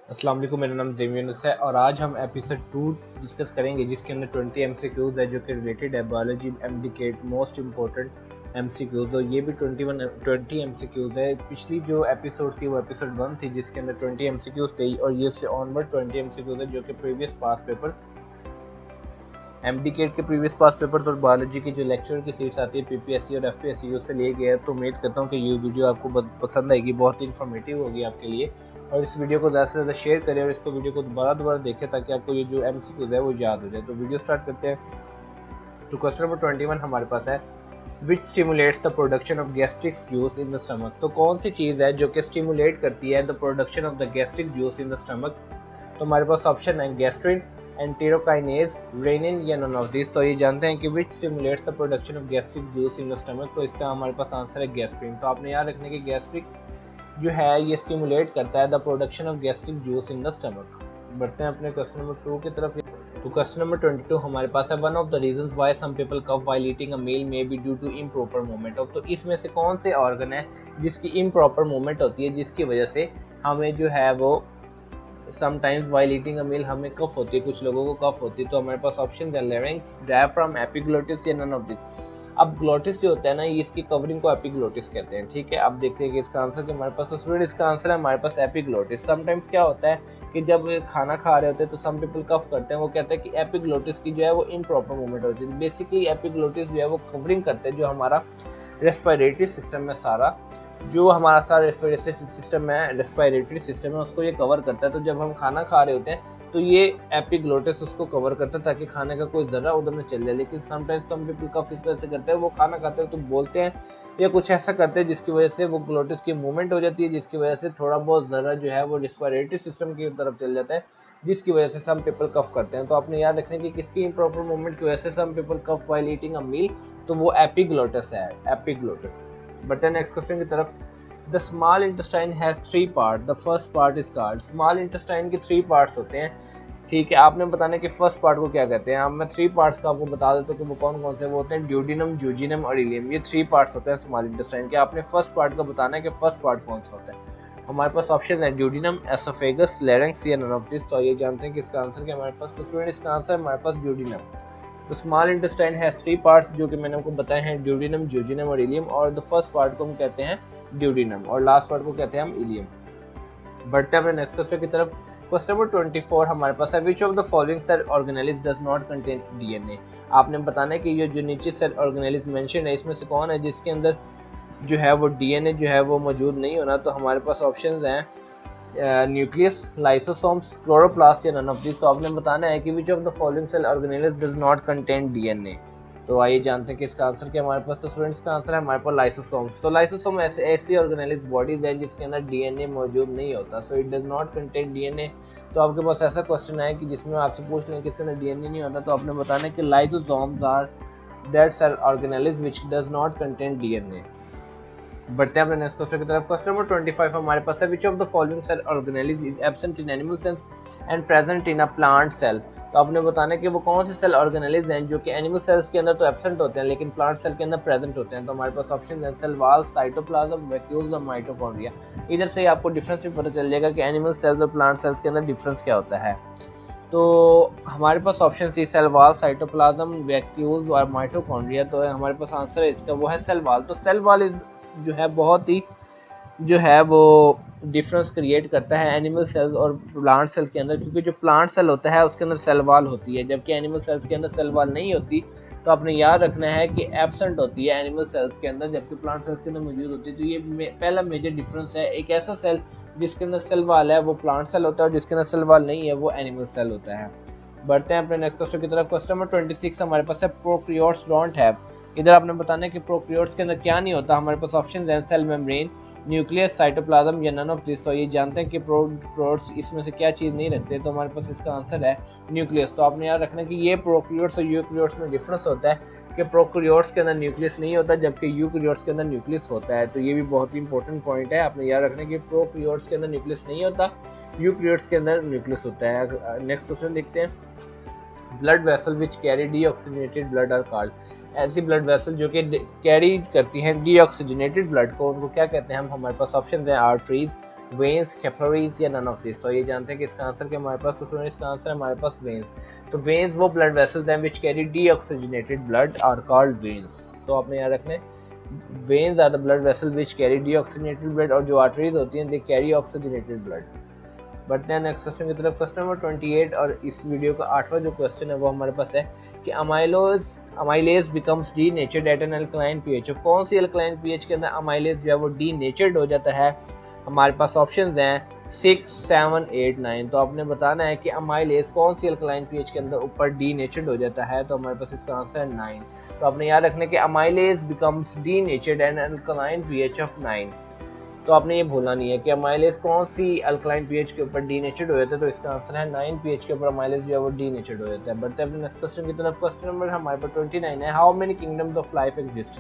अस्सलाम वालेकुम, मेरा नाम जेम यूनुस है और आज हम एपिसोड 2 डिस्कस करेंगे जिसके अंदर 20 एमसीक्यूज है जो कि रिलेटेड है biology MDCAT most important MCQs. और ये भी 20 एमसीक्यूज है। पिछली जो एपिसोड थी वो एपिसोड 1 थी जिसके अंदर 20 एमसीक्यूज थी और ये से ऑनवर्ड 20 एमसीक्यूज है जो कि प्रीवियस पास पेपर एमडीकेट के प्रीवियस पास पेपर्स और बायोलॉजी की जो लेक्चर की सीट्स आती है पीपीएससी और एफपीएससी उससे लिए गए हैं। तो उम्मीद करता हूँ कि ये वीडियो आपको बहुत पसंद आएगी, बहुत ही इन्फॉर्मेटिव होगी आपके लिए। और इस वीडियो को ज़्यादा से ज़्यादा शेयर करें और इसको वीडियो को दोबारा देखें ताकि आपको ये जो एमसीक्यूज है वो याद हो जाए। तो वीडियो स्टार्ट करते हैं। तो क्वेश्चन नंबर 21 हमारे पास है, which stimulates the production of gastric juice in the stomach. तो कौन सी चीज़ है जो कि स्टिमुलेट करती है the production of the gastric juice in the stomach. तो हमारे पास ऑप्शन है गैस्ट्रिन, एंटेरोकाइनेज, रेनिन या नन ऑफ दिस। तो ये जानते हैं कि which stimulates the production of gastric juice in the stomach. तो इसका हमारे पास आंसर है गैस्ट्रिन। तो आपने याद रखने की गैस्ट्रिक जो है ये स्टिमुलेट करता है the production of gastric juice in the stomach. बढ़ते हैं अपने क्वेश्चन नंबर 2 की तरफ। तो क्वेश्चन नंबर 22 हमारे पास है, one of the reasons why some people cough while eating a meal may be due to improper movement of. तो इसमें से कौन से ऑर्गन है जिसकी इम्प्रॉपर मूवमेंट होती है जिसकी वजह से हमें जो है वो समटाइम्स व्हाइल ईटिंग अ मील हमें कफ होती है, कुछ लोगों को कफ होती है। तो हमारे पास ऑप्शन है लैरिंक्स, डायफ्राम, एपिग्लोटिस या नन ऑफ दिस। अब ग्लोटिस जो होता है ना ये इसकी कवरिंग को एपिग्लोटिस कहते हैं, ठीक है। अब देखते हैं कि इसका आंसर क्या हमारे पास। तो स्टूडेंट इसका आंसर है हमारे पास एपिग्लोटिस। समटाइम्स क्या होता है कि जब खाना खा रहे होते हैं तो सम पीपल कफ करते हैं, वो कहते हैं कि एपिग्लोटिस की जो है वो इम्प्रॉपर मूवमेंट होती है। बेसिकली एपिग्लोटिस जो है वो कवरिंग करते हैं जो हमारा रेस्पिरेटरी सिस्टम है, सारा जो हमारा सारा रेस्पिरेटरी सिस्टम है उसको ये कवर करता है। तो जब हम खाना खा रहे होते हैं तो ये एपिग्लोटिस उसको कवर करता है ताकि खाने का कोई जर्रा उधर न चल जाए। लेकिन समटाइम्स सम पीपल कफ इस वजह से करते हैं, वो खाना खाते हैं तो बोलते हैं या कुछ ऐसा करते हैं जिसकी वजह से वो ग्लोटिस की मूवमेंट हो जाती है, जिसकी वजह से थोड़ा बहुत जर्रा जो है वो रेस्पिरेटरी सिस्टम की तरफ चल जाता है, जिसकी वजह से सम पीपल कफ करते हैं। तो आपने याद रखने की किसकी इम्प्रॉपर मूवमेंट की वजह से some people cough while eating a meal, तो वो एपिग्लोटिस है, एपिग्लोटिस। बढ़ते हैं नेक्स्ट क्वेश्चन की तरफ। The small intestine has 3 part, the first part is called. Small intestine के 3 पार्ट्स होते हैं, ठीक है। आपने बताना कि फर्स्ट पार्ट को क्या कहते हैं। अब मैं 3 पार्ट्स का आपको बता देता हूँ कि वो कौन कौन से वो होते हैं, ड्यूडिनम, जूजिनम और इलियम। ये 3 पार्ट्स होते हैं स्मॉल इंटेस्टाइन के। आपने फर्स्ट पार्ट का बताना है कि फर्स्ट पार्ट कौन सा होता है। हमारे पास ऑप्शन है ड्यूडिनम, एसोफेगस, लैरिंक्स या नन ऑफ दिस। तो ये जानते हैं कि इसका आंसर क्या हमारे पास। तो स्टूडेंट इसका आंसर हमारे पास ड्यूडिनम। तो स्मॉल इंटेस्टाइन हैज 3 पार्ट्स जो कि मैंने आपको बताए हैं, ड्यूडिनम, जूजिनम और इलियम। और द फर्स्ट पार्ट को हम कहते हैं ड्यूडिनम और लास्ट पार्ट को कहते हैं हम इलियम। बढ़ते हैं अपने नेक्स्ट क्वेश्चन की तरफ। क्वेश्चन नंबर 24 हमारे पास है, which of the following cell organelles does not contain DNA. आपने बताना है कि ये जो नीचे सेल ऑर्गेनेल्स मेंशन है इसमें से कौन है जिसके अंदर जो है वो डीएनए जो है वो मौजूद नहीं होना। तो हमारे पास ऑप्शंस हैं न्यूक्लियस, लाइसोसोम्स, क्लोरोप्लास्ट या नन ऑफ दिस। तो आपने बताना है कि which of the following cell organelles does not contain DNA. तो आइए जानते हैं कि इसका आंसर क्या हमारे पास। तो स्टूडेंट्स का आंसर है हमारे पास लाइसोसोम्स। तो लाइसोसोम ऐसी ऑर्गेनेल्स बॉडीज है जिसके अंदर डीएनए मौजूद नहीं होता, so it does not contain DNA. तो आपके पास ऐसा क्वेश्चन है कि जिसमें आपसे पूछ लें कि इसके अंदर डीएनए नहीं होता, तो आपने बताना है कि lysosomes are that cell organelles which does not contain DNA. बढ़ते हैं अपने नेक्स्ट क्वेश्चन की तरफ। क्वेश्चन नंबर 25 हमारे पास है, which of the following cell organelles is absent in animal cells and present in a plant cell. तो आपने बताना है कि वो कौन से सेल ऑर्गेनेल्स हैं जो कि एनिमल सेल्स के अंदर तो एब्सेंट होते हैं लेकिन प्लांट सेल के अंदर प्रेजेंट होते हैं। तो हमारे पास ऑप्शन है सेल वॉल, साइटोप्लाज्म, वैक्यूल्स और माइटोकॉन्ड्रिया। इधर से आपको डिफरेंस भी पता चल जाएगा कि एनिमल सेल्स और प्लांट सेल्स के अंदर डिफरेंस क्या होता है। तो हमारे पास option C cell wall, cytoplasm, vacuoles और माइटोकॉन्ड्रिया। तो हमारे पास आंसर है इसका वो है सेल वॉल। तो सेल वॉल इज जो है बहुत ही जो है वो डिफरेंस क्रिएट करता है एनिमल सेल्स और प्लांट सेल के अंदर, क्योंकि जो प्लांट सेल होता है उसके अंदर सेल वॉल होती है जबकि एनिमल सेल्स के अंदर सेल वॉल नहीं होती। तो आपने याद रखना है कि एब्सेंट होती है एनिमल सेल्स के अंदर जबकि प्लांट सेल्स के अंदर मौजूद होती है। तो ये पहला मेजर डिफरेंस है। एक ऐसा सेल जिसके अंदर सेल वॉल है वो प्लांट सेल होता है और जिसके अंदर सेल वॉल नहीं है वो एनिमल सेल होता है। बढ़ते हैं अपने नेक्स्ट क्वेश्चन की तरफ। क्वेश्चन नंबर 26 हमारे पास है, प्रोकैरियोट्स डोंट हैव। इधर आपने बताना है कि प्रोकैरियोट्स के अंदर क्या नहीं होता। हमारे पास ऑप्शन है सेल मेम्ब्रेन, न्यूक्लियस, साइटोप्लाज्म या नन ऑफ दिस। तो ये जानते हैं कि प्रोकैरियोट्स इसमें से क्या चीज़ नहीं रखते। तो हमारे पास इसका आंसर है न्यूक्लियस। तो आपने याद रखना कि ये प्रोकैरियोट्स और यूकैरियोट्स में डिफरेंस होता है कि प्रोकैरियोट्स के अंदर न्यूक्लियस नहीं होता जबकि यूकैरियोट्स के अंदर न्यूक्लियस होता है। तो ये भी बहुत ही इंपॉर्टेंट पॉइंट है, आपने याद रखना कि प्रोकैरियोट्स के अंदर न्यूक्लियस नहीं होता, यूकैरियोट्स के अंदर न्यूक्लियस होता है। नेक्स्ट क्वेश्चन देखते हैं। Blood vessel which carry deoxygenated blood are called. ऐसी ब्लड वेसल जो कि कैरी करती हैं डीऑक्सीजनेटेड ब्लड को, उनको क्या कहते हैं हम। हमारे पास ऑप्शन हैं आर्टरीज, वेन्स, कैपिलरीज या नन ऑफ दिस। तो ये जानते हैं कि इसका आंसर क्या हमारे पास, तो स्टूडेंट इसका आंसर है हमारे पास वेन्स। तो वेन्स वो ब्लड वेसल्स हैं which carry deoxygenated blood are called veins. तो आपने याद रखना है veins are the blood vessel which carry deoxygenated blood, और जो आर्टरीज होती हैं दे कैरी ऑक्सीजनेटेड ब्लड। बढ़ते हैं नेक्स्ट क्वेश्चन की तरफ, क्वेश्चन नंबर 28, और इस वीडियो का 8वां जो क्वेश्चन है वो हमारे पास है कि amylase becomes denatured at an alkaline pH. कौन सी अल्कलाइन पीएच के अंदर अमाइलेज जो है वो डीनेचर्ड हो जाता है। हमारे पास ऑप्शंस हैं 6, 7, 8, 9। तो आपने बताना है कि अमाइलेज कौन सी अल्कलाइन पीएच के अंदर ऊपर डीनेचर्ड हो जाता है। तो हमारे पास इसका आंसर है 9। तो आपने याद रखना कि amylase becomes denatured at an alkaline pH of 9। तो आपने ये भूलना नहीं है कि अमाइलेज कौन सी अल्कलाइन पीएच के ऊपर डीनेचर्ड हो जाता है। तो इसका आंसर है 9 पीएच के ऊपर अमाइलेज जो है वो डीनेचर्ड हो जाता है। बढ़ते हैं अपने नेक्स्ट क्वेश्चन की तरफ, क्वेश्चन नंबर हमारे पास 29 है, how many kingdoms of life exist.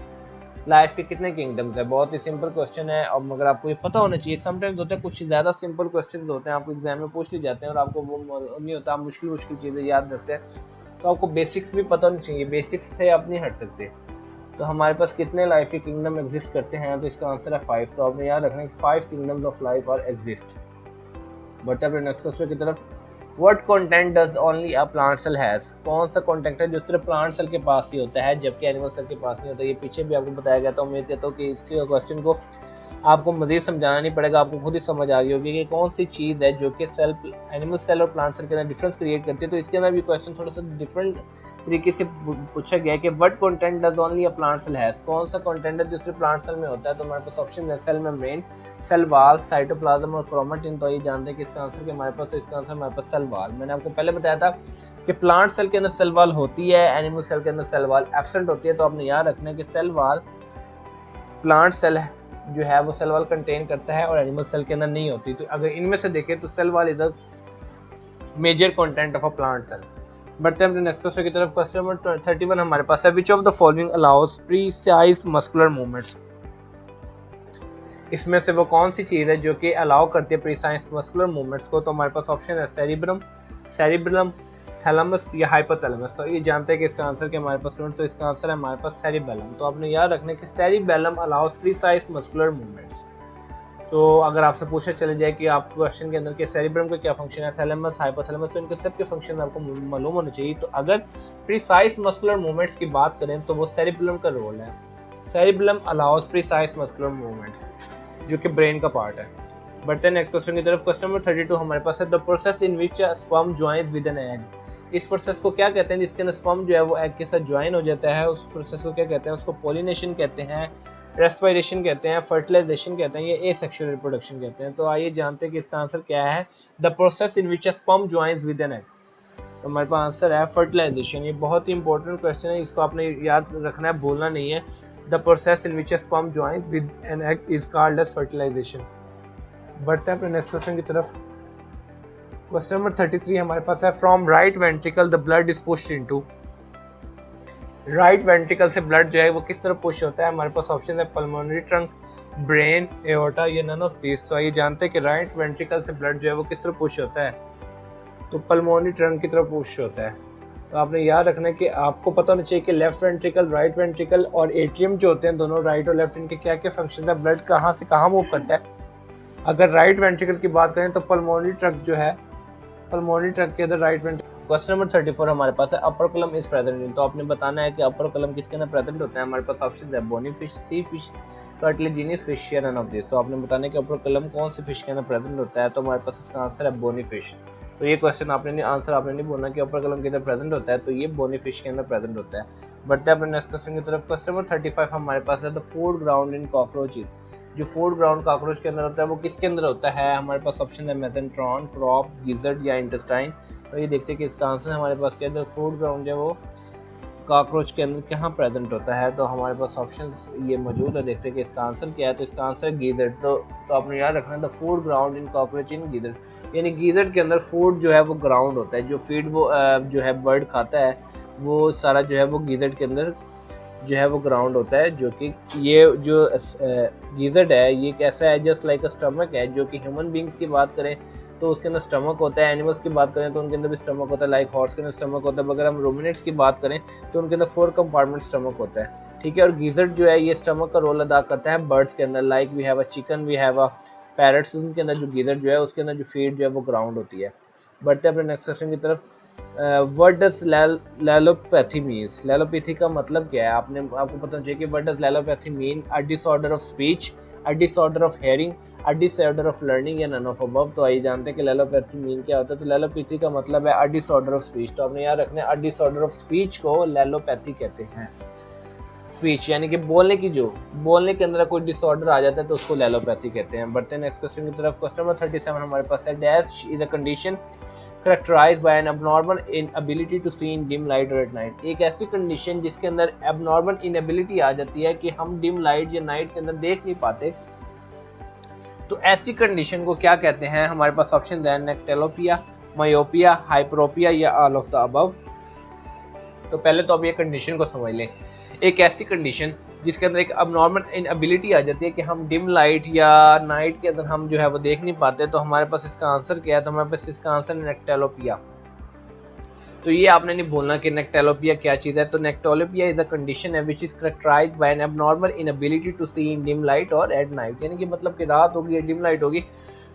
Life के कितने किंगडम्स है। बहुत ही सिंपल क्वेश्चन है, और मगर आपको ये पता होना चाहिए। समटाइम्स होता है कुछ ज़्यादा सिंपल क्वेश्चन होते हैं आपको एग्जाम में पूछ लिए जाते हैं और आपको वो नहीं होता, आप मुश्किल चीज़ें याद रखते हैं। तो आपको बेसिक्स भी पता होनी चाहिए, बेसिक्स से आप नहीं हट सकते। तो हमारे पास कितने लाइफ के किंगडम एग्जिस्ट करते हैं, तो इसका आंसर है 5। तो आपने याद रखना है 5 kingdoms of life are exist. But अब नेक्स्ट क्वेश्चन की तरफ, what content does only a plant cell has. कौन सा कंटेंट है जो सिर्फ प्लांट सेल के पास ही होता है जबकि एनिमल सेल के पास नहीं होता। ये पीछे भी आपको बताया गया था। उम्मीद करता हूँ कि इसके क्वेश्चन को आपको मजीद समझाना नहीं पड़ेगा, आपको खुद ही समझ आ गई होगी कि कौन सी चीज़ है जो कि सेल एनिमल सेल और प्लांट सेल के अंदर डिफरेंस क्रिएट करती है। तो इसके अंदर भी क्वेश्चन थोड़ा सा डिफरेंट तरीके से पूछा गया है कि what content does only a plant cell has. कौन सा कंटेंट है जो सिर्फ प्लांट सेल में होता है। तो हमारे पास ऑप्शन है cell membrane, cell wall, cytoplasm और क्रोमेटिन। तो ये जानते हैं कि इसका आंसर हमारे पास, तो इसका आंसर हमारे पास सेल वाल। मैंने आपको पहले बताया था कि प्लांट सेल के अंदर सेल वाल होती है, एनिमल सेल के अंदर सेल वाल एब्सेंट होती है। तो आपने याद रखना है कि सेल वाल प्लांट सेल जो है वो सेल वाल कंटेन करता है और एनिमल सेल के अंदर नहीं होती। तो अगर इनमें से देखें तो cell wall is a major content of a plant cell. बढ़ते हैं अपने नेक्स्ट क्वेश्चन की तरफ, क्वेश्चन नंबर 31 हमारे पास है, which of the following allows precise muscular movements. इसमें से वो कौन सी चीज़ है जो कि अलाउ करती है प्रीसाइज मस्कुलर मूवमेंट्स को। तो हमारे पास ऑप्शन है सेरिब्रम, थैलेमस या हाइपोथैलेमस। तो ये जानते हैं कि इसका आंसर क्या हमारे पास, तो इसका आंसर है हमारे पास सेरिबेलम। तो आपने याद रखना है कि cerebellum allows precise muscular movements. तो अगर आपसे पूछा चले जाए कि आप क्वेश्चन के अंदर के सेरिब्रम का क्या फंक्शन है, थैलेमस, हाइपोथैलेमस, तो इनके सब के फंक्शन आपको मालूम होने चाहिए। तो अगर प्रीसाइज मस्कुलर मूवमेंट्स की बात करें तो वो सेरिबेलम का रोल है। Cerebellum allows precise muscular movements जो कि ब्रेन का पार्ट है। बढ़ते हैं नेक्स्ट क्वेश्चन की तरफ, क्वेश्चन नंबर 32 हमारे पास है, the process in which sperm joins with an egg. इस प्रोसेस को क्या कहते हैं जिसके अंदर स्पर्म जो है वो एग के साथ ज्वाइन हो जाता है। उस प्रोसेस को क्या कहते हैं, उसको पोलिनेशन कहते हैं, रेस्पिरेशन कहते हैं, फर्टिलाइजेशन कहते हैं, ये एसेक्सुअल रिप्रोडक्शन कहते हैं। तो आइए जानते हैं कि इसका आंसर क्या है, the process in which sperm joins with an egg. तो हमारे पास आंसर है फर्टिलाइजेशन। ये बहुत ही इंपॉर्टेंट क्वेश्चन है, इसको आपने याद रखना है, भूलना नहीं है। The process in which sperm joins with an egg is called as fertilisation. बढ़ते हैं अपने नेक्स्ट क्वेश्चन की तरफ, क्वेश्चन नंबर 33 हमारे पास है, from right ventricle the blood is pushed into. Right ventricle से ब्लड जो है वो किस तरफ पुश होता है। हमारे पास ऑप्शन है पल्मोनरी ट्रंक, ब्रेन, एओर्टा या नन ऑफ दिस। तो ये जानते हैं कि राइट वेंट्रिकल से ब्लड जो है वो किस तरफ पुश होता है, तो पल्मोनरी ट्रंक की तरफ पुश होता है। तो आपने याद रखना है कि आपको पता होना चाहिए कि लेफ्ट वेंट्रिकल, राइट वेंट्रिकल और एट्रियम जो होते हैं दोनों राइट और लेफ्ट, इनके क्या क्या फंक्शन है, ब्लड कहाँ से कहाँ मूव करता है। अगर राइट वेंट्रिकल की बात करें तो पल्मोनरी ट्रंक जो है, पल्मोनरी ट्रंक के अंदर राइट वेंट्रिकल। क्वेश्चन नंबर 34 हमारे पास है, अपर कलम इज प्रेजेंट इन। तो आपने बताना है कि अपर कलम किसके अंदर प्रेजेंट होता है। हमारे पास ऑप्शन है बोनी फिश, सी फिश, कार्टिलेजिनस फिश या नन ऑफ दिस। तो आपने बताना है कि अपर कलम कौन सी फिश के अंदर प्रेजेंट होता है। तो हमारे पास इसका आंसर है बोनी फिश। तो ये क्वेश्चन आपने आंसर आपने नहीं बोलना कि अपर कलम के अंदर प्रेजेंट होता है, तो ये बोनी फिश के अंदर प्रेजेंट होता है। बढ़ते हैं अपने नेक्स्ट क्वेश्चन की तरफ, क्वेश्चन नंबर 35 हमारे पास है, the food ground in cockroaches. जो फूड ग्राउंड कॉकरोच के अंदर होता है वो किसके अंदर होता है। हमारे पास ऑप्शन है मेसेंट्रॉन, क्रॉप, गिजर्ड या इंटेस्टाइन। तो ये देखते हैं कि इसका आंसर हमारे पास क्या है, फूड ग्राउंड जो है वो कॉकरोच के अंदर कहाँ प्रेजेंट होता है। तो हमारे पास ऑप्शन ये मौजूद है, देखते हैं कि इसका आंसर क्या है। तो इसका आंसर गीजर्ड। तो आपने याद रखना है the food ground in cockroach in gizzard, यानी गीजर्ड के अंदर फूड जो है वो ग्राउंड होता है, जो फीड वो जो है बर्ड खाता है वो सारा जो है वो गीजर्ड के अंदर जो है वो ग्राउंड होता है। जो कि ये जो गीजर्ड है ये कैसा है, जस्ट लाइक अ स्टमक है। जो कि ह्यूमन बींग्स की बात करें तो उसके अंदर स्टमक होता है, एनिमल्स की बात करें तो उनके अंदर भी स्टमक होता है, लाइक हॉर्स के अंदर स्टमक होता है। अगर हम रूमिनेट्स की बात करें तो उनके अंदर 4 कंपार्टमेंट स्टमक होता है, ठीक है। और गीजर्ड जो है ये स्टमक का रोल अदा करता है बर्ड्स के अंदर, like we have a chicken, we have a parrots, उनके अंदर जो गीदड़ जो है उसके अंदर जो फीड जो है वो ग्राउंड होती है। बढ़ते हैं अपने नेक्स्ट क्वेश्चन की तरफ। What does allelopathy means? Allelopathy का मतलब क्या है? आपको पता चाहिए कि what does allelopathy mean? A disorder of speech, a disorder of hearing, a disorder of learning या नन ऑफ अबव। तो आइए जानते हैं कि लैलोपैथी मीन क्या होता है। तो लैलोपैथी का मतलब है अ डिसऑर्डर ऑफ स्पीच। तो आपने याद रखना है, अ डिसऑर्डर ऑफ स्पीच को लैलोपैथी कहते हैं। स्पीच यानी कि बोलने के अंदर कोई डिसऑर्डर आ जाता है तो उसको लैलोपैथी कहते हैं। बढ़ते हैं नेक्स्ट क्वेश्चन की तरफ। क्वेश्चन नंबर 37 हमारे पास है, dash is a condition characterized by an abnormal inability to see in dim light or at night। एक ऐसी कंडीशन जिसके अंदर abnormal inability आ जाती है कि हम dim light या नाइट के अंदर देख नहीं पाते, तो ऐसी कंडीशन को क्या कहते हैं? हमारे पास ऑप्शन है, नेक्टेलोपिया, मायोपिया, हाइपरोपिया या ऑल ऑफ द अबव। तो पहले तो अब ये कंडीशन को समझ लें। एक ऐसी कंडीशन जिसके अंदर एक अबनॉर्मल इनएबिलिटी आ जाती है कि हम डिम लाइट या नाइट के अंदर हम जो है वो देख नहीं पाते, तो हमारे पास इसका आंसर क्या है? तो हमारे पास इसका आंसर नेक्टेलोपिया। तो ये आपने नहीं भूलना कि नेक्टेलोपिया क्या चीज़ है। तो नेक्टेलोपिया इज अ कंडीशन है which is characterised by an abnormal inability to see in dim light और एट नाइट। यानी कि मतलब कि रात होगी या डिम लाइट होगी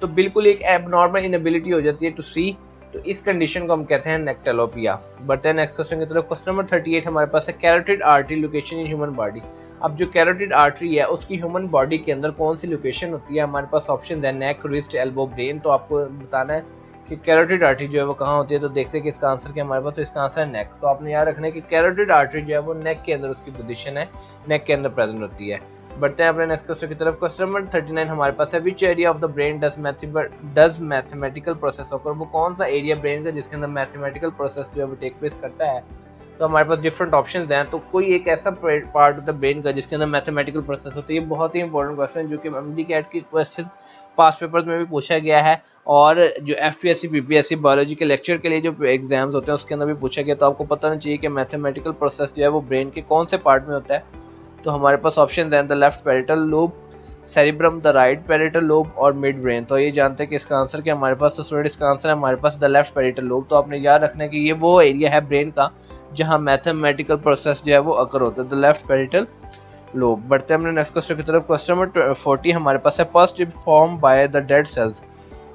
तो बिल्कुल एक एबनॉर्मल इनएबिलिटी हो जाती है टू सी, तो इस कंडीशन को हम कहते हैं नेक्टेलोपिया। बढ़ते हैं नेक्स्ट क्वेश्चन की तरफ। क्वेश्चन नंबर 38 हमारे पास है, carotid artery location in human body. अब जो कैरोटिड आर्टरी है उसकी ह्यूमन बॉडी के अंदर कौन सी लोकेशन होती है? हमारे पास ऑप्शन है, नेक, रिस्ट, एल्बो, ब्रेन। तो आपको बताना है कि कैरोटिड आर्टरी जो है वो कहाँ होती है। तो देखते हैं कि इसका आंसर क्या हमारे पास। तो इसका आंसर है नेक। तो आपने याद रखना है कि कैरोटिड आर्टरी जो है वो नेक के अंदर उसकी पोजीशन है, नेक के अंदर प्रेजेंट होती है। बढ़ते हैं अपने नेक्स्ट क्वेश्चन की तरफ। क्वेश्चन नंबर 39 हमारे पास है, which area of the brain does mathematical process occur. वो कौन सा एरिया ब्रेन का जिसके अंदर मैथमेटिकल प्रोसेस जो है वो टेक प्लेस करता है? तो हमारे पास डिफरेंट ऑप्शंस हैं। तो कोई एक ऐसा पार्ट ऑफ द ब्रेन का जिसके अंदर मैथमेटिकल प्रोसेस होती है। ये बहुत ही इंपॉर्टेंट क्वेश्चन जो कि एमडी कैट की क्वेश्चन पास्ट पेपर्स में भी पूछा गया है और जो एफपीएससी पीपीएससी बायोलॉजी के लेक्चर के लिए जो एग्जाम्स होते हैं उसके अंदर भी पूछा गया। तो आपको पता होना चाहिए कि मैथमेटिकल प्रोसेस जो है वो ब्रेन के कौन से पार्ट में होता है। तो हमारे पास ऑप्शन है, the left parietal lobe, cerebrum, the right parietal lobe और मिड ब्रेन। तो ये जानते हैं कि इसका आंसर क्या हमारे पास। तो स्टूडेंट इसका आंसर है हमारे पास द लेफ्ट पेरिटल लोब। तो आपने याद रखना है कि ये वो एरिया है ब्रेन का जहां मैथमेटिकल प्रोसेस जो है वो अकर होता है, द लेफ्ट पेरिटल लोब। बढ़ते हैं अपने नेक्स्ट क्वेश्चन की तरफ। क्वेश्चन नंबर 40 हमारे पास है, pus form by the dead cells.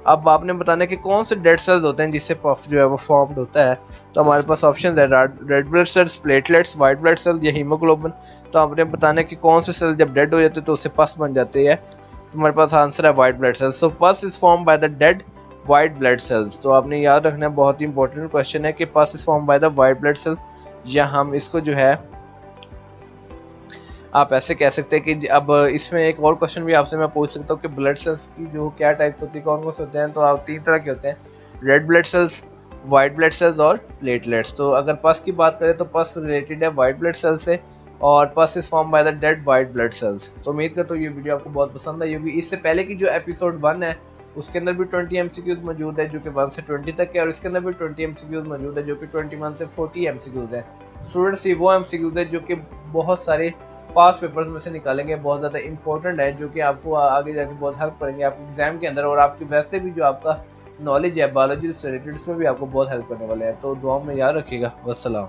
अब आपने बताना है कि कौन से डेड सेल्स होते हैं जिससे पफ जो है वो फॉर्म्ड होता है। तो हमारे पास ऑप्शन है, red blood cells, platelets, white blood cells या हीमोग्लोबिन। तो आपने बताना है कि कौन से सेल जब डेड हो जाते हैं तो उससे पस बन जाते हैं। तो हमारे पास आंसर है वाइट ब्लड सेल्स। तो पस is form by the dead white blood cells. तो आपने याद रखना है, बहुत ही इंपॉर्टेंट क्वेश्चन है कि पस is form by the white blood cells, या हम इसको जो है आप ऐसे कह सकते हैं कि अब इसमें एक और क्वेश्चन भी आपसे मैं पूछ सकता हूँ कि ब्लड सेल्स की जो क्या टाइप्स होती है, कौन कौन से होते हैं। तो आप 3 तरह के होते हैं, red blood cells, white blood cells और प्लेटलेट्स। तो अगर पस की बात करें तो पस रिलेटेड है वाइट ब्लड सेल्स से और पस is form by the dead white blood cells. तो उम्मीद करता हूँ ये वीडियो आपको बहुत पसंद आई होगी। इससे पहले की जो एपिसोड 1 है उसके अंदर भी 20 एमसीक्यूज मौजूद है जो कि 1 से 20 तक है, और इसके अंदर भी 20 एमसीक्यूज मौजूद है जो कि 21 से 40 एमसीक्यूज है। स्टूडेंट्स ये वो एमसीक्यूज है जो कि बहुत सारे पास पेपर्स में से निकालेंगे, बहुत ज़्यादा इंपॉर्टेंट है जो कि आपको आगे जाके बहुत हेल्प करेंगे आपके एग्जाम के अंदर, और आपकी वैसे भी जो आपका नॉलेज है बायोलॉजी से रिलेटेड उसमें भी आपको बहुत हेल्प करने वाले हैं। तो दुआ में याद रखिएगा। वस्सलाम।